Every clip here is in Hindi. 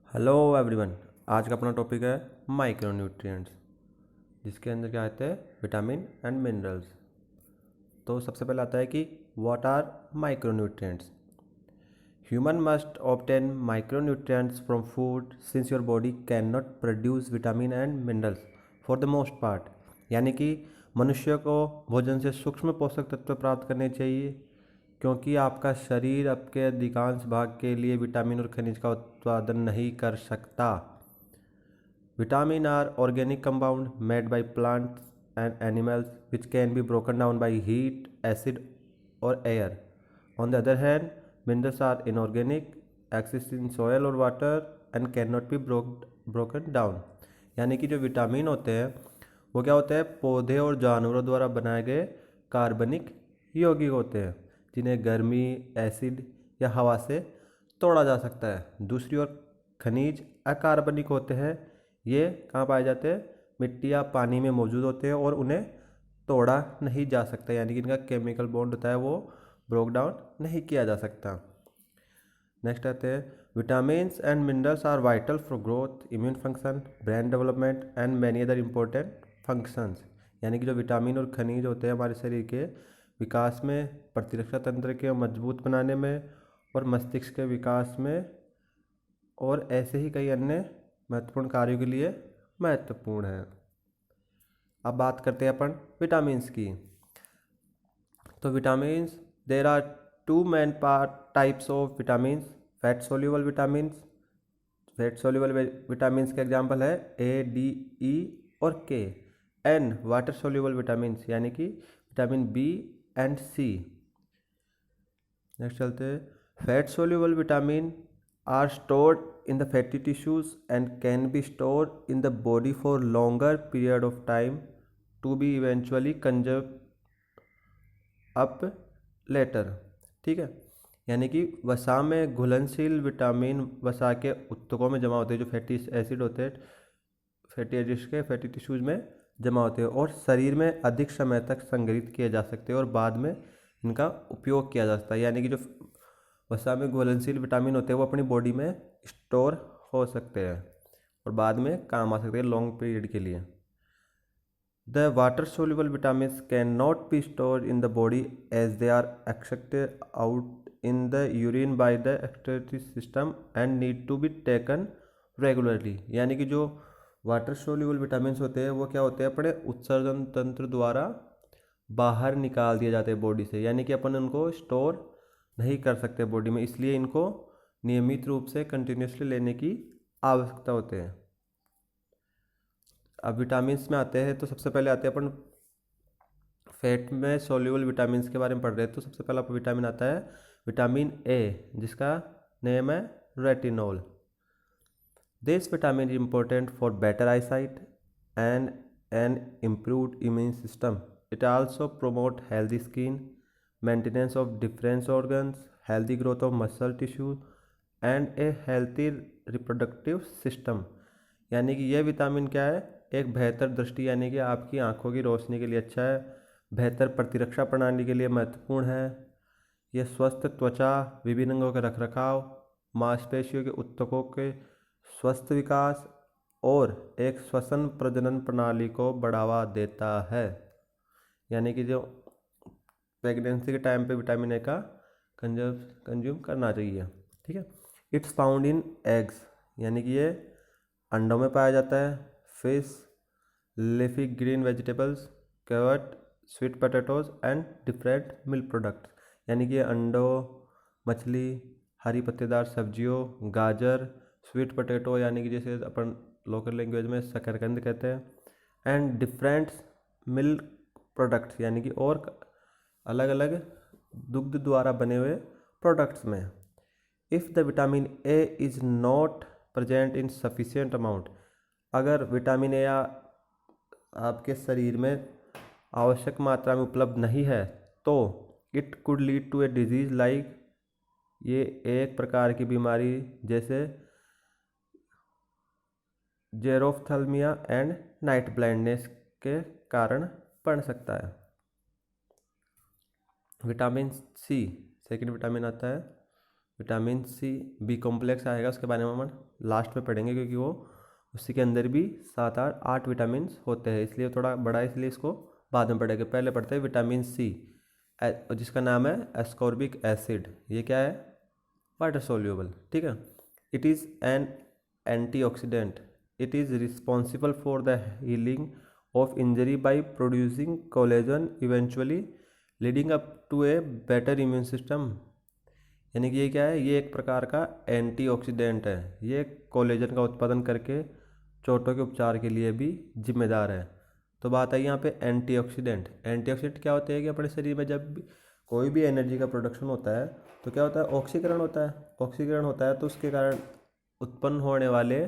Hello everyone. आज का अपना टॉपिक है माइक्रोन्यूट्रिएंट्स, जिसके अंदर क्या आते हैं विटामिन एंड मिनरल्स। तो सबसे पहले आता है कि what are micronutrients. Human must obtain micronutrients from food since your body can not produce vitamin and minerals for the most part. यानी कि मनुष्य को भोजन से सूक्ष्म पोषक तत्व प्राप्त करने चाहिए, क्योंकि आपका शरीर आपके अधिकांश भाग के लिए विटामिन और खनिज का उत्पादन नहीं कर सकता। Vitamin are organic compound made by plants and animals which can be broken down by heat, acid और air. On the other hand, minerals are inorganic, exist in soil और water and can not be broken down. यानी कि जो विटामिन होते हैं वो क्या होते हैं, पौधे और जानवरों द्वारा बनाए गए कार्बनिक यौगिक होते हैं, जिन्हें गर्मी, एसिड या हवा से तोड़ा जा सकता है। दूसरी ओर खनिज अकार्बनिक होते हैं। ये कहाँ पाए जाते हैं, मिट्टी या पानी में मौजूद होते हैं और उन्हें तोड़ा नहीं जा सकता, यानी कि इनका केमिकल बॉन्ड होता है वो ब्रोक डाउन नहीं किया जा सकता। नेक्स्ट आते हैं vitamins and minerals are vital for growth, immune function, brain development and many other important functions. यानी कि जो विटामिन और खनिज होते हैं हमारे शरीर के विकास में, प्रतिरक्षा तंत्र के मजबूत बनाने में और मस्तिष्क के विकास में और ऐसे ही कई अन्य महत्वपूर्ण कार्यों के लिए महत्वपूर्ण है। अब बात करते हैं अपन विटामिन्स की। तो vitamins, there are two main types of vitamins. Fat soluble vitamins, fat soluble vitamins के एग्जांपल है ए, डी, ई और के। एन वाटर सोल्यूबल विटामिन्स, यानी कि vitamin B and C. Next चलते हैं, fat soluble vitamin are stored in the fatty tissues and can be stored in the body for longer period of time to be eventually conserve up later. ठीक है, यानी कि वसा में घुलनशील विटामिन वसा के उत्तकों में जमा होते हैं, जो फैटी एसिड होते हैं, फैटी एसिड्स के फैटी टिश्यूज में जमा होते हैं और शरीर में अधिक समय तक संग्रहित किए जा सकते हैं और बाद में इनका उपयोग किया जा सकता है। यानी कि जो वसा में घुलनशील विटामिन होते हैं वो अपनी बॉडी में स्टोर हो सकते हैं और बाद में काम आ सकते हैं लॉन्ग पीरियड के लिए। The water soluble vitamins cannot be stored in the body as they are excreted out in the urine by the excretory system and need to be taken regularly। यानी कि जो वाटर सोल्यूबल विटामिन्स होते हैं वो क्या होते हैं, अपने उत्सर्जन तंत्र द्वारा बाहर निकाल दिए जाते हैं बॉडी से, यानी कि अपन उनको स्टोर नहीं कर सकते बॉडी में, इसलिए इनको नियमित रूप से कंटिन्यूसली लेने की आवश्यकता होती है। अब विटामिन्स में आते हैं, तो सबसे पहले आते हैं अपन फैट में सोल्यूबल विटामिन्स के बारे में पढ़ रहे हैं। तो सबसे पहला विटामिन आता है विटामिन ए, जिसका नेम है retinol. This vitamin is important for better eyesight and N improved immune system. It also promote healthy skin, maintenance of difference organs, healthy growth of muscle tissue and A healthy reproductive system. यानी कि यह विटामिन क्या है, एक बेहतर दृष्टि यानी कि आपकी आंखों की रोशनी के लिए अच्छा है, बेहतर प्रतिरक्षा प्रणाली के लिए महत्वपूर्ण है, यह स्वस्थ त्वचा, विभिन्न अंगों के रखरखाव, मांसपेशियों के ऊतकों के स्वस्थ विकास और एक श्वसन प्रजनन प्रणाली को बढ़ावा देता है। यानी कि जो प्रेगनेंसी के टाइम पे विटामिन ए का कंज्यूम करना चाहिए। ठीक है, इट्स फाउंड इन एग्स, यानी कि ये अंडों में पाया जाता है, fish, leafy green vegetables, carrot, sweet potatoes and different milk products. यानी कि अंडों, मछली, हरी पत्तेदार सब्जियों, गाजर, स्वीट पोटैटो यानी कि जैसे अपन लोकल लैंग्वेज में शकरकंद कहते हैं, एंड डिफरेंट मिल्क प्रोडक्ट्स यानी कि और अलग अलग दुग्ध द्वारा बने हुए प्रोडक्ट्स में। If the vitamin A is not present in sufficient amount, अगर विटामिन ए आपके शरीर में आवश्यक मात्रा में उपलब्ध नहीं है तो it could lead to a disease like, ये एक प्रकार की बीमारी जैसे जेरोफ्थल्मिया एंड नाइट ब्लाइंडनेस के कारण बन सकता है। विटामिन सी, सेकंड विटामिन आता है विटामिन सी बी कॉम्प्लेक्स आएगा, उसके बारे में हम लास्ट में पढ़ेंगे, क्योंकि वो उसी के अंदर भी 7 8 विटामिन होते हैं, इसलिए थोड़ा बड़ा है, इसलिए इसको बाद में पढ़ेंगे। पहले पढ़ते हैं विटामिन सी, जिसका नाम है एस्कॉर्बिक एसिड। ये क्या है? वाटर सोल्यूबल, ठीक है। It is an antioxidant. It is responsible for the healing of injury by producing collagen eventually leading up to a better immune system. यानी कि ये क्या है? ये एक प्रकार का एंटीऑक्सीडेंट है। ये कोलेजन का उत्पादन करके चोटों के उपचार के लिए भी जिम्मेदार है। तो बात आई यहाँ पे एंटीऑक्सीडेंट। एंटीऑक्सीडेंट क्या होते हैं कि अपने शरीर में जब भी कोई भी एनर्जी का प्रोडक्शन होता है तो क्या होता है? ऑक्सीकरण होता है। ऑक्सीकरण होता है तो उसके कारण उत्पन्न होने वाले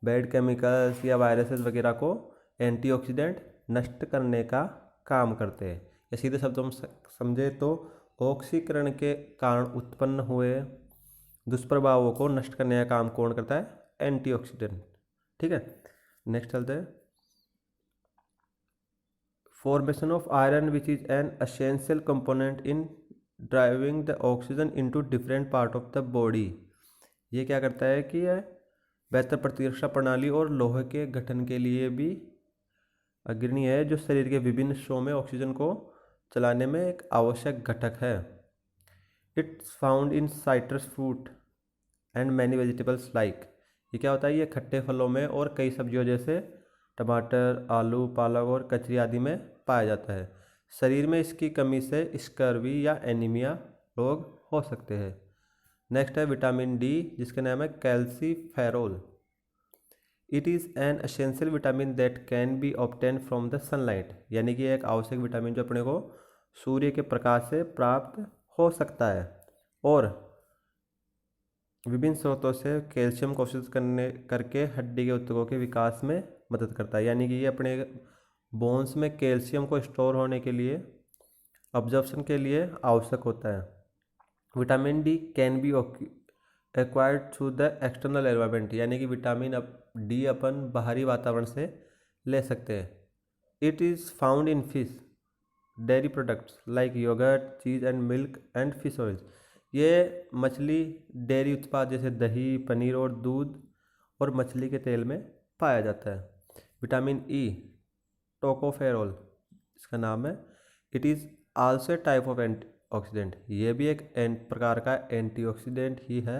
बैड केमिकल्स या वायरसेस वगैरह को एंटीऑक्सीडेंट नष्ट करने का काम करते हैं। या सीधे शब्दों में समझे तो ऑक्सीकरण के कारण उत्पन्न हुए दुष्प्रभावों को नष्ट करने का काम कौन करता है? एंटीऑक्सीडेंट, ठीक है। नेक्स्ट चलते हैं। Formation of iron which is an essential component in driving the oxygen into different part of the body. ये क्या करता है कि यह बेहतर प्रतिरक्षा प्रणाली और लोहे के गठन के लिए भी अग्रणी है, जो शरीर के विभिन्न हिस्सों में ऑक्सीजन को चलाने में एक आवश्यक घटक है। It's found in citrus fruit and many vegetables like. ये क्या होता है? ये खट्टे फलों में और कई सब्जियों जैसे टमाटर, आलू, पालक और कचरी आदि में पाया जाता है। शरीर में इसकी कमी से स्कर्वी या एनीमिया रोग हो सकते हैं। नेक्स्ट है विटामिन डी, जिसका नाम है calciferol. It is an essential vitamin that can be obtain from the sunlight. यानी कि एक आवश्यक विटामिन जो अपने को सूर्य के प्रकाश से प्राप्त हो सकता है, और विभिन्न स्रोतों से कैल्शियम को अवशोषित करके हड्डी के ऊतकों के विकास में मदद करता है। यानी कि ये अपने बोन्स में कैल्शियम को स्टोर होने के लिए, ऑब्जर्प्शन के लिए आवश्यक होता है। Vitamin D can be acquired through the external environment. यानी कि विटामिन डी अपन बाहरी वातावरण से ले सकते हैं। It is found in fish, dairy products like yogurt, cheese and milk and fish oils. ये मछली, डेयरी उत्पाद जैसे दही, पनीर और दूध और मछली के तेल में पाया जाता है। विटामिन ई, टोकोफेरोल इसका नाम है। It is also type of antioxidant. ये भी एक प्रकार का एंटीऑक्सीडेंट ही है।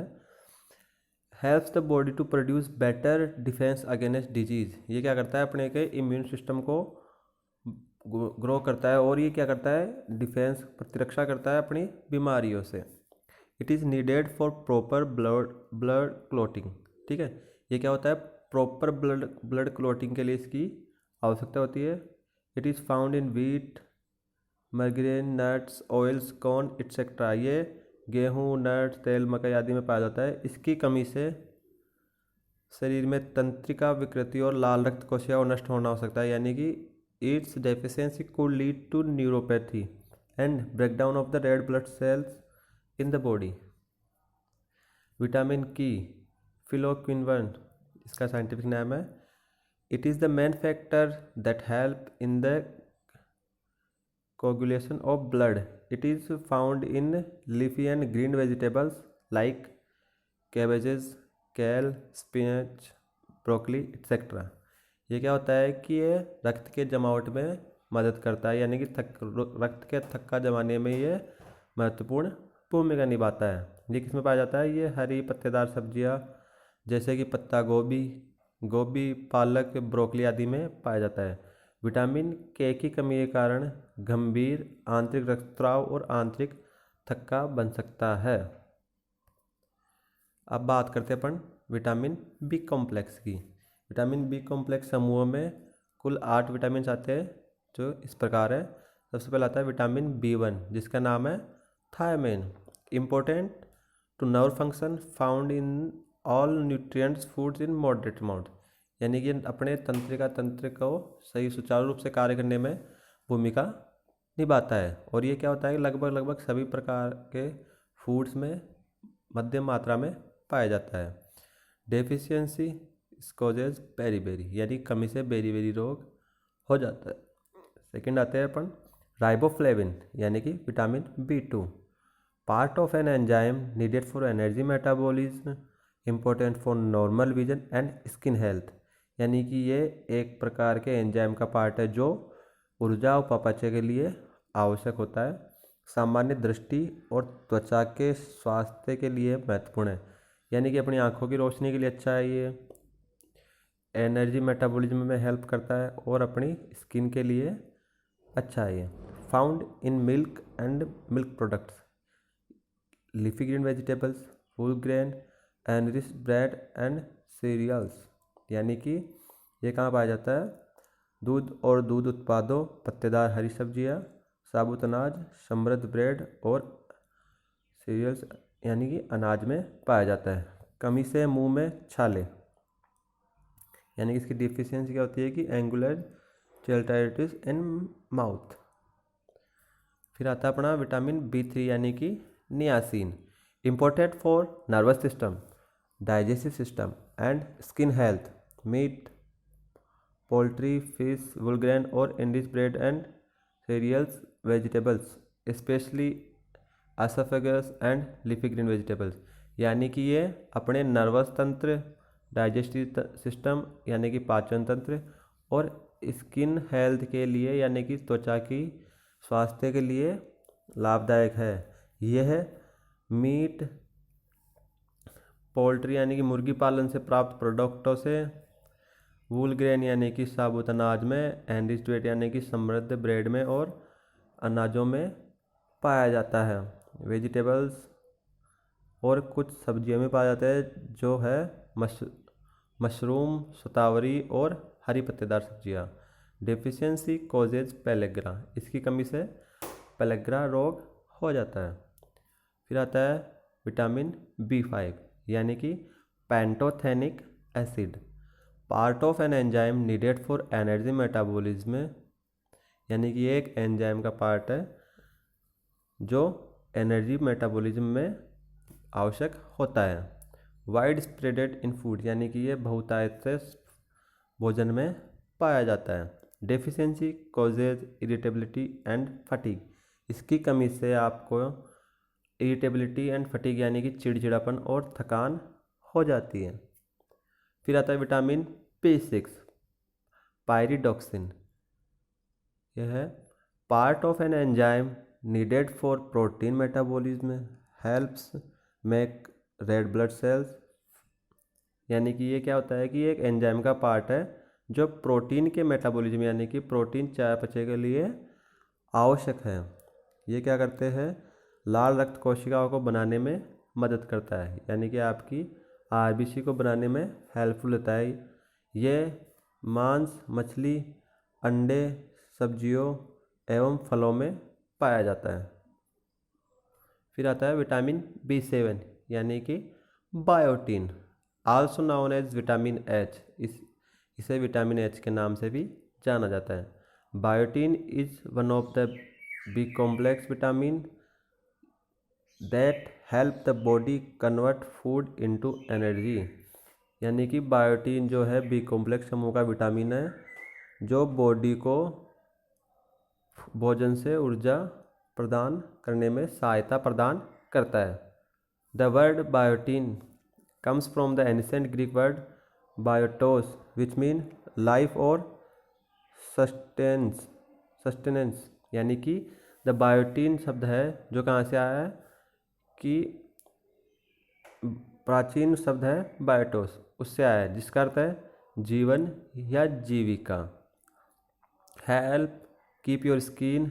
Helps the body to produce better defence against disease. ये क्या करता है? अपने के इम्यून सिस्टम को ग्रो करता है, और ये क्या करता है? डिफेंस, प्रतिरक्षा करता है अपनी बीमारियों से। It is needed for proper blood clotting, ठीक है। ये क्या होता है? प्रॉपर ब्लड क्लोटिंग के लिए इसकी आवश्यकता होती है। It is found in wheat, margarine, nuts, oils, corn etcetera. ये गेहूँ, नट्स, तेल, मकई आदि में पाया जाता है। इसकी कमी से शरीर में तंत्रिका विकृति और लाल रक्त कोशिकाओं नष्ट होना हो सकता है। यानी कि its deficiency could lead to neuropathy and breakdown of the red blood cells in the body. Vitamin K, phylloquinone इसका साइंटिफिक नाम है। It is the main factor that help in the coagulation of blood. It is found in leafy and green vegetables like cabbages, kale, spinach, broccoli, etc. ये क्या होता है कि ये रक्त के जमावट में मदद करता है। यानी कि रक्त के थक्का जमाने में ये महत्वपूर्ण भूमिका निभाता है। ये किस में पाया जाता है? ये हरी पत्तेदार सब्जियां जैसे कि पत्ता गोभी, पालक, ब्रोकली आदि में पाया जाता है। विटामिन के की कमी के कारण गंभीर आंतरिक रक्तस्राव और आंतरिक थक्का बन सकता है। अब बात करते हैं अपन विटामिन बी कॉम्प्लेक्स की। विटामिन बी कॉम्प्लेक्स समूह में कुल 8 विटामिन आते हैं, जो इस प्रकार है। सबसे पहले आता है विटामिन B1, जिसका नाम है thiamine. Important to nerve function, found in all nutrients foods in moderate amount. यानी कि अपने तंत्र को सही सुचारू रूप से कार्य करने में भूमिका निभाता है। और ये क्या होता है? लगभग सभी प्रकार के फूड्स में मध्यम मात्रा में पाया जाता है। डेफिशिएंसी कॉजेज बेरी, यानी कमी से बेरी रोग हो जाता है। सेकंड आते हैं अपन राइबोफ्लेविन, यानी कि vitamin B2। Part of an enzyme needed for energy metabolism, important for normal vision and skin health. यानी कि ये एक प्रकार के एंजाइम का पार्ट है जो ऊर्जा और उपापचय के लिए आवश्यक होता है, सामान्य दृष्टि और त्वचा के स्वास्थ्य के लिए महत्वपूर्ण है। यानी कि अपनी आँखों की रोशनी के लिए अच्छा है, ये एनर्जी मेटाबॉलिज्म में हेल्प करता है और अपनी स्किन के लिए अच्छा है। ये found in milk and milk products, leafy green vegetables, full grain and rich bread and cereals. यानी कि ये कहाँ पाया जाता है? दूध और दूध उत्पादों, पत्तेदार हरी सब्जियाँ, साबुत अनाज, समृद्ध ब्रेड और सीरियल्स यानी कि अनाज में पाया जाता है। कमी से मुंह में छाले, यानी कि इसकी डिफिशियंसी क्या होती है कि एंगुलर चेल्टाइटिस इन माउथ। फिर आता है अपना विटामिन B3 यानी कि niacin, important for nervous system, digestive system and skin health. Meat, poultry, fish, whole grain और enriched bread and cereals, vegetables especially oesophagus and leafy green vegetables. यानी कि ये अपने नर्वस तंत्र, डाइजेस्टिव सिस्टम यानी कि पाचन तंत्र और स्किन हेल्थ के लिए यानी कि त्वचा की स्वास्थ्य के लिए लाभदायक है। यह मीट, पोल्ट्री यानी कि मुर्गी पालन से प्राप्त प्रोडक्टों से, वूल ग्रेन यानी कि साबुत अनाज में, एंडिश ब्रेड यानी कि समृद्ध ब्रेड में और अनाजों में पाया जाता है। वेजिटेबल्स और कुछ सब्जियों में पाया जाता है जो है मशरूम, शतावरी और हरी पत्तेदार सब्जियाँ। डेफिशिएंसी कॉजेज पेलेग्रा, इसकी कमी से पेलेग्रा रोग हो जाता है। फिर आता है विटामिन B5 यानी कि pantothenic acid, part of an enzyme needed for energy metabolism. यानी कि एक एंजाइम का पार्ट है जो एनर्जी मेटाबॉलिज्म में आवश्यक होता है। वाइड स्प्रेडेड इन फूड यानी कि ये बहुतायत से भोजन में पाया जाता है। Deficiency causes irritability and fatigue, इसकी कमी से आपको इरिटेबिलिटी एंड फटीग यानी कि चिड़चिड़ापन और थकान हो जाती है। फिर आता है विटामिन B6 पायरिडॉक्सिन, यह है part of an enzyme needed for protein metabolism, helps make red blood sales. यानी कि ये क्या होता है कि एक एंजाइम का पार्ट है जो प्रोटीन के मेटाबॉलिज्म यानी कि प्रोटीन चयापचय के लिए आवश्यक है। ये क्या करते हैं? लाल रक्त कोशिकाओं को बनाने में मदद करता है, यानी कि आपकी RBC को बनाने में हेल्पफुल होता है। ये मांस, मछली, अंडे, सब्जियों एवं फलों में पाया जाता है। फिर आता है विटामिन B7 यानी कि biotin, also known as vitamin H, इसे विटामिन H के नाम से भी जाना जाता है। Biotin is one of the B complex vitamin that help the body convert food into energy. यानी कि बायोटीन जो है बी कॉम्प्लेक्स समूह का विटामिन है जो बॉडी को भोजन से ऊर्जा प्रदान करने में सहायता प्रदान करता है। The word biotin comes from the ancient Greek word biotos which mean life और sustenance। यानी कि द बायोटीन शब्द है जो कहाँ से आया है कि प्राचीन शब्द है बायोटोस, उससे आया है जिसका अर्थ है जीवन या जीविका। Help keep your skin,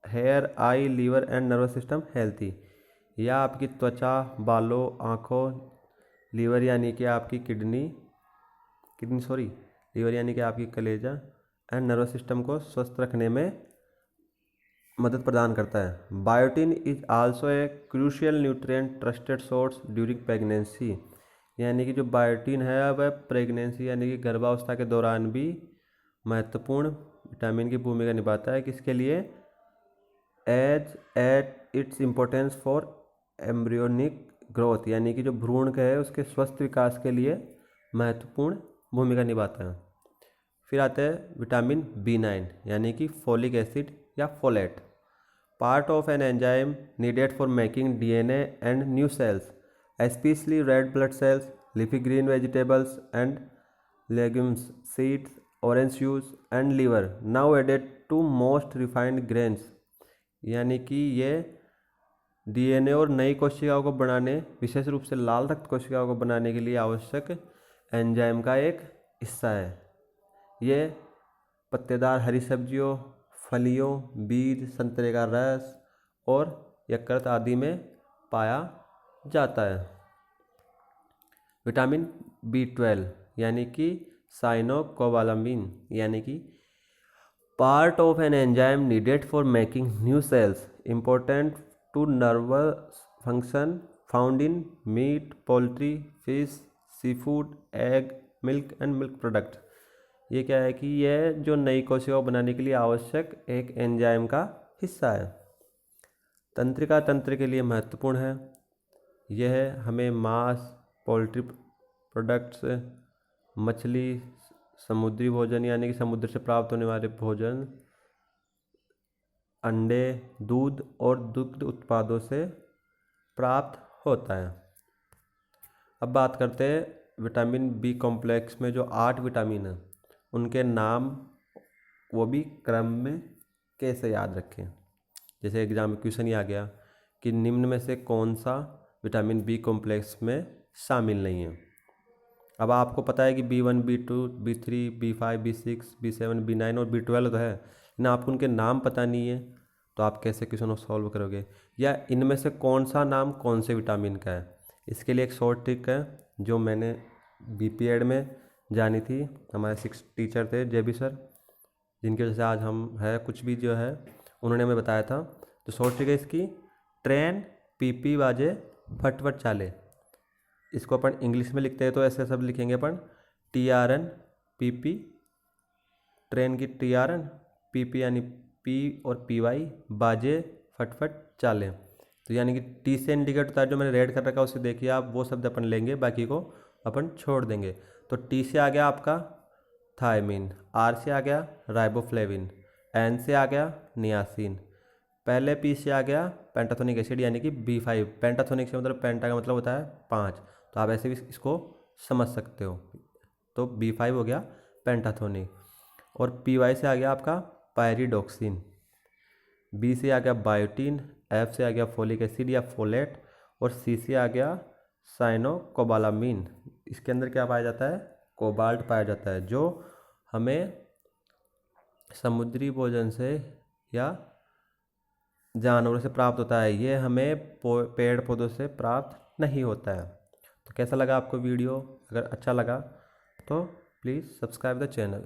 hair, eye, liver and nervous system healthy. या आपकी त्वचा, बालों, आँखों, लीवर यानी कि आपकी लीवर यानी कि आपकी कलेजा एंड नर्वस सिस्टम को स्वस्थ रखने में मदद प्रदान करता है। Biotin is also a crucial nutrient trusted source during pregnancy. यानी कि जो बायोटीन है वह प्रेगनेंसी यानी कि गर्भावस्था के दौरान भी महत्वपूर्ण विटामिन की भूमिका निभाता है। किसके लिए? As at its importance for embryonic growth, यानी कि जो भ्रूण का है उसके स्वस्थ विकास के लिए महत्वपूर्ण भूमिका निभाता है। फिर आता है विटामिन B9 यानी कि फोलिक एसिड या folate, part of an enzyme needed for making DNA and new cells, especially red blood cells, leafy green vegetables and legumes, seeds, orange juice and liver, now added to most refined grains। यानी कि ये डीएनए और नई कोशिकाओं को बनाने, विशेष रूप से लाल रक्त कोशिकाओं को बनाने के लिए आवश्यक एंजाइम का एक हिस्सा है। ये पत्तेदार हरी सब्जियों, फलियों, बीज, संतरे का रस और यकृत आदि में पाया जाता है। विटामिन B12 यानी कि साइनोकोबालामिन, यानी कि part of an enzyme needed for making new cells, important to nervous function, found in meat, poultry, fish, sea food, egg, milk and milk product. ये क्या है कि यह जो नई कोशिकाओं बनाने के लिए आवश्यक एक एंजाइम का हिस्सा है। तंत्रिका तंत्र के लिए महत्वपूर्ण है। यह हमें मांस, पोल्ट्री प्रोडक्ट्स, मछली, समुद्री भोजन यानी कि समुद्र से प्राप्त होने वाले भोजन, अंडे, दूध और दुग्ध उत्पादों से प्राप्त होता है। अब बात करते हैं विटामिन बी कॉम्प्लेक्स में जो 8 विटामिन हैं उनके नाम, वो भी क्रम में कैसे याद रखें। जैसे एग्जाम में क्वेश्चन ही आ गया कि निम्न में से कौन सा विटामिन बी कॉम्प्लेक्स में शामिल नहीं है। अब आपको पता है कि B1, B2, B3, B5, B6, B7, B9 और B12 तो है, लेकिन आपको उनके नाम पता नहीं है तो आप कैसे क्वेश्चन को सॉल्व करोगे, या इनमें से कौन सा नाम कौन से विटामिन का है। इसके लिए एक शॉर्ट ट्रिक है जो मैंने BP एड में जानी थी। हमारे 6 टीचर थे JB सर, जिनकी वजह से आज हम है कुछ भी जो है उन्होंने हमें बताया था। तो शॉर्ट ट्रिक है इसकी, ट्रेन PP बाजे फटफट चाले। इसको अपन इंग्लिश में लिखते हैं तो ऐसे सब लिखेंगे अपन, TRN PP, ट्रेन की TRN, PP यानी P और PY, बाजे फटफट चाले। तो यानी कि T से इंडिकेट होता है, जो मैंने रेड कर रखा है उसे देखिए आप, वो शब्द अपन लेंगे, बाकी को अपन छोड़ देंगे। तो T से आ गया आपका थायमिन, R से आ गया राइबोफ्लेविन, N से आ गया नियासिन, पहले P से आ गया पेंटाथोनिक एसिड यानी कि B5। पेंटाथोनिक से मतलब पेंटा का मतलब होता है 5, तो आप ऐसे भी इसको समझ सकते हो। तो B5 हो गया पेंटाथोनिक, और PY से आ गया आपका पायरिडोक्सिन, B से आ गया बायोटीन, F से आ गया फोलिक एसिड या फोलेट, और C से आ गया साइनोकोबालामिन। इसके अंदर क्या पाया जाता है, कोबाल्ट पाया जाता है, जो हमें समुद्री भोजन से या जानवरों से प्राप्त होता है, ये हमें पेड़ पौधों से प्राप्त नहीं होता है। तो कैसा लगा आपको वीडियो? अगर अच्छा लगा तो प्लीज़ सब्सक्राइब द चैनल।